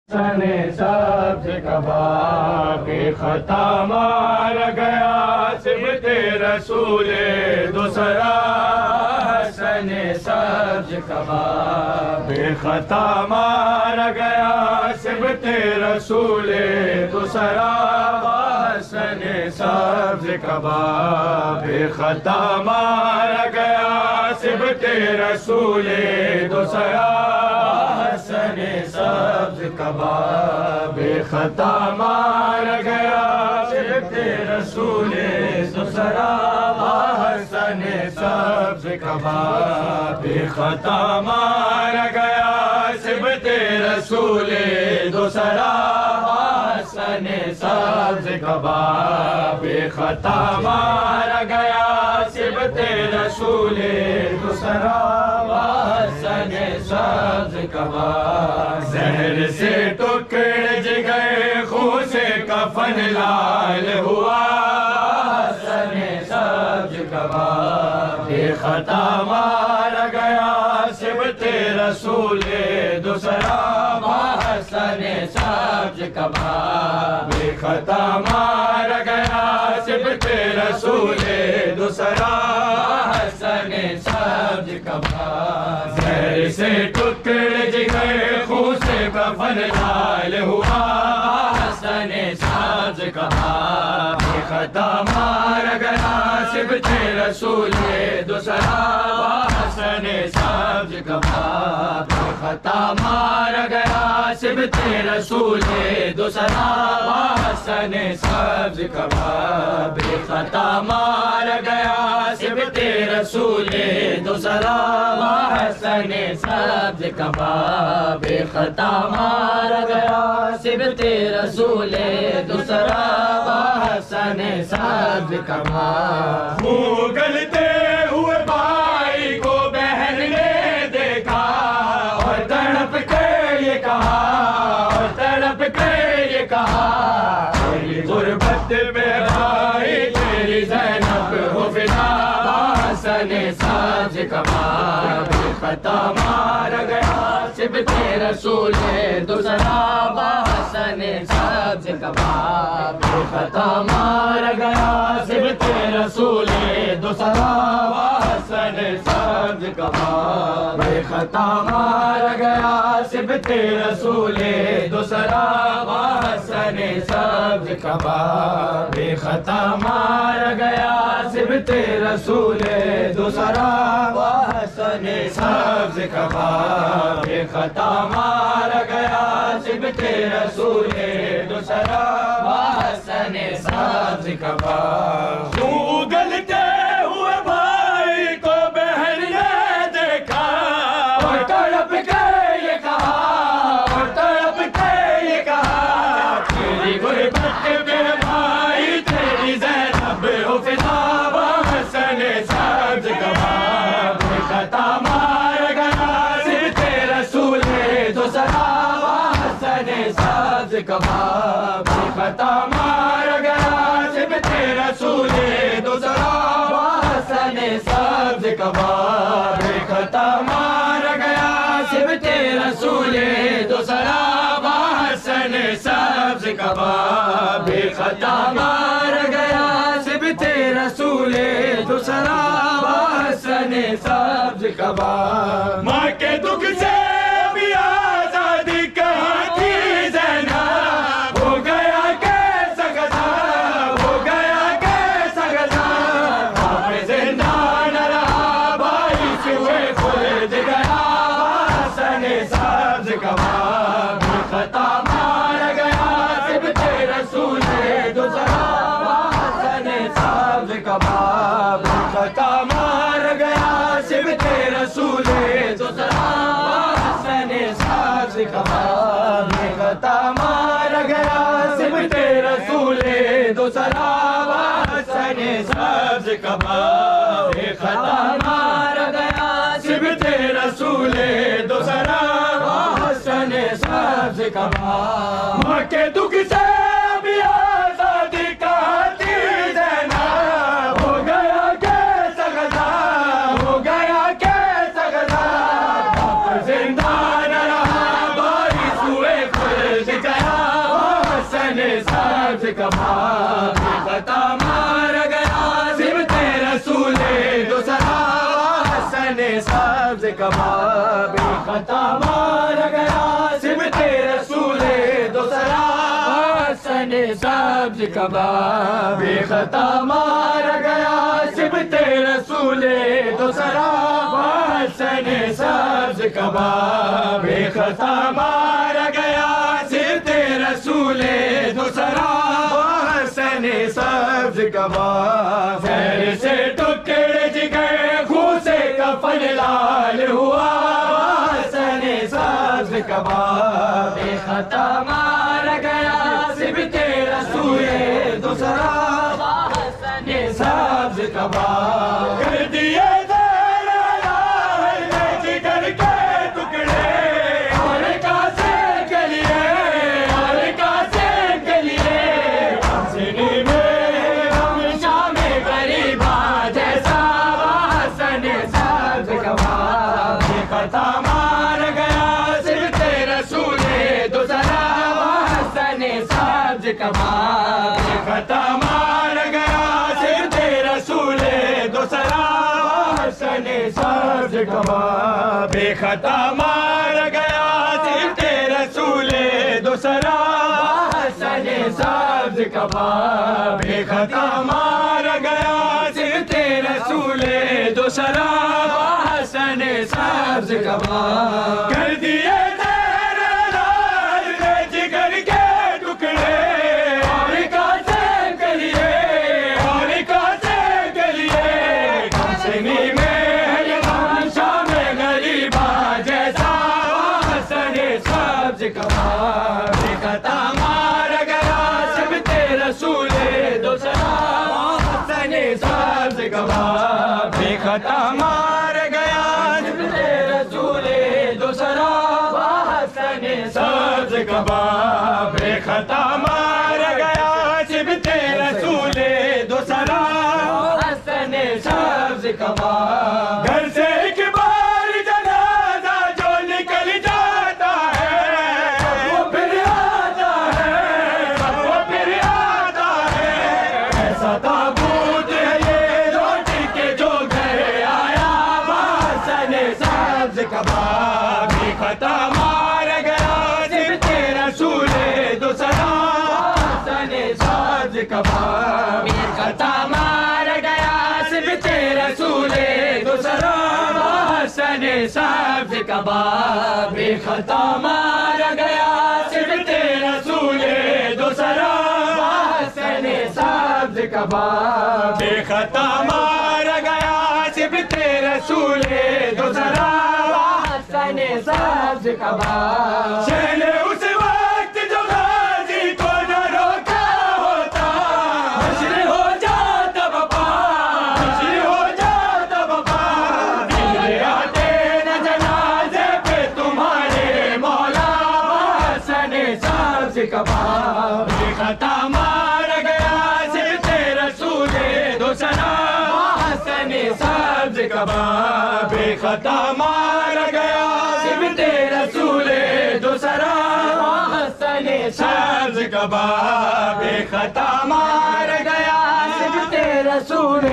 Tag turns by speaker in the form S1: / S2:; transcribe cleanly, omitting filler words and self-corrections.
S1: سنے سبز کباب خطا مار گیا سبت رسول دوسرا سنے سبز کباب خطا مار گیا سبت رسول دوسرا سنے سبز کباب خطا مار گیا سبت رسول دوسرا سنے سبز کباب خطا مار گیا سبت رسول دوسرا سنے سبز کباب خطا مار گیا سبت رسول دوسرا سنے سبز کباب خطا مار گیا سبت رسول دوسرا سنے سبز کباب زہر سے ٹکڑ گئے خون سے کفن لال ہوا سنے سبز کباب خطا مار گیا سبت رسول دوسرا سنے سبز کباب خطا مار گیا سبت رسول دوسرا سنے سبز کباب زہر سے ٹکڑ گئے خون سے کفن لال ہوا سنے سبز کباب خطا مار گیا سبت رسول دوسرا سنے سبز کباب خطا مار گیا سبت رسول دوسرا سنے سبز کباب خطا مار گیا سبت رسول دوسرا سنے سبز کباب خطا مار گیا سبت رسول دوسرا سنے سبز کباب گلتے ہوئے بھائی کو بہن نے دیکھا اور تڑپ کے یہ کہا اور تڑپ کے یہ کہا تیری غربت میں بھائی تیری زینب ہو فدا سنے سبز کباب خطا مار گیا سبت رسول دوسرا سنے سبز کباب خطا مار گیا سبت رسول دوسرا سنے سبز کباب خطا مار گیا سبت رسول دوسرا سنے سبز کباب خطا مار گیا سبت رسول دوسرا سنے سبز کباب خطا مار گیا سبت رسول دوسرا سنے سبز کباب گلتے ہوئے بھائی کو بہن نے دیکھا اور تڑپ کے یہ کہا اور تڑپ کے یہ کہا تیری غربت میں بھائی تیری زینب ہو فدا سنے سبز کباب خطا مار گیا سبت رسول دوسرا سنے سبز کباب خطا مار گیا سبت رسول دوسرا سنے سبز کباب خطا مار گیا سبت رسول دوسرا سنے سبز کباب خطا مار گیا سبت رسول دوسرا سنے سبز کباب ماں کے دکھ سے بھی آزادی کہاں تھی زینب ہو گیا کیسا غضب ہو گیا کیسا غضب آپ زندان رہا باعث ہوئے خلد گیا سنے سبز کباب خطا مار گیا سبت رسول دوسرا سنے سبز کباب خطا مار گیا سبت رسول دوسرا سنے سبز کباب خطا مار گیا سبت رسول دوسرا سنے سبز کباب خطا مار گیا سبت رسول دوسرا سنے سبز کباب ماں کے دکھ سے بھی آزادی کہاں تھی زینب ہو گیا کیسا غضب ہو گیا کیسا غضب آپ زندان رہا باعث ہوئے خلد سبز کباب بے خطا مار گیا سبت رسول دوسرا حسن سبز کباب بے خطا مار گیا سبت رسول دوسرا حسن سبز کباب بے خطا مار گیا سبت رسول دوسرا حسن سبز کباب بے خطا مار گیا سبت رسول دوسرا حسن سبز کباب زہر سے ٹکڑے جگر خون سے کفن لال ہوا حسن سبز کباب بے خطا مار گیا سبت رسول دوسرا حسن سبز کباب کر دیے کباب بے خطا مار گیا سبت رسول دوسرا حسن سبز کباب بے خطا مار گیا سبت رسول دوسرا حسن سبز کباب بے خطا مار گیا سبت رسول دوسرا حسن سبز کباب کر دیے کباب بے خطا مار گیا سبت رسول دوسرا حسن سبز کباب بے خطا مار گیا سبت رسول دوسرا حسن سبز کباب بے خطا مار گیا سبت رسول دوسرا حسن سبز کباب گھر سے کباب بے خطا مار گیا سبت رسول دوسرا حسن سبز کباب بے خطا مار گیا سبت رسول دوسرا حسن سبز کباب بے خطا مار گیا سبت رسول دوسرا حسن سبز کباب بے خطا مار گیا سبت رسول دوسرا سبز کباب شہل اس وقت جو غازی کو نہ روکا ہوتا حشر ہو جاتا بپا حشر ہو جاتا بپا دل آتے نہ جنازے پہ تمہارے مولا حسن سبز کباب بے خطا مار گیا سبت رسول دوسرا حسن سبز کباب بے خطا مار گیا سبت رسول دوسرا حسن سبز کباب بے خطا مار گیا سبت رسول